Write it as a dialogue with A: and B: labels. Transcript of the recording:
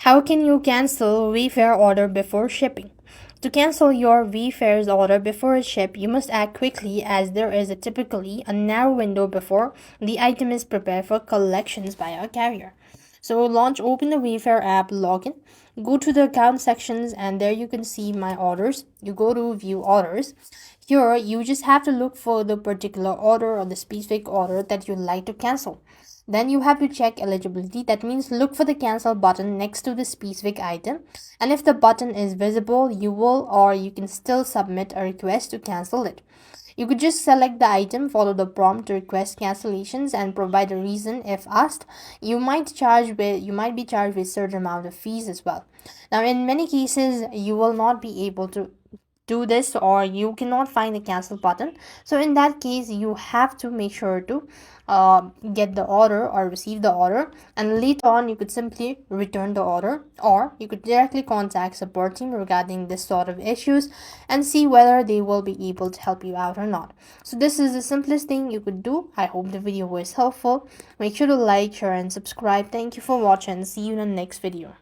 A: How can you cancel Wayfair order before shipping? To cancel your Wayfair's order before it ships, you must act quickly as there is typically a narrow window before the item is prepared for collections by a carrier. So open the Wayfair app, login, go to the account sections, and there you can see my orders. You go to view orders. Here you just have to look for the particular order or the specific order that you'd like to cancel. Then you have to check eligibility. That means look for the cancel button next to the specific item, and if the button is visible, you can still submit a request to cancel it. You could just select the item, follow the prompt to request cancellations, and provide a reason if asked. You might be charged with certain amount of fees as well. Now, in many cases, you will not be able to do this, or you cannot find the cancel button. So in that case, you have to make sure to get the order or receive the order, and later on you could simply return the order, or you could directly contact support team regarding this sort of issues and see whether they will be able to help you out or not. So this is the simplest thing you could do. I hope the video was helpful. Make sure to like, share, and subscribe. Thank you for watching. See you in the next video.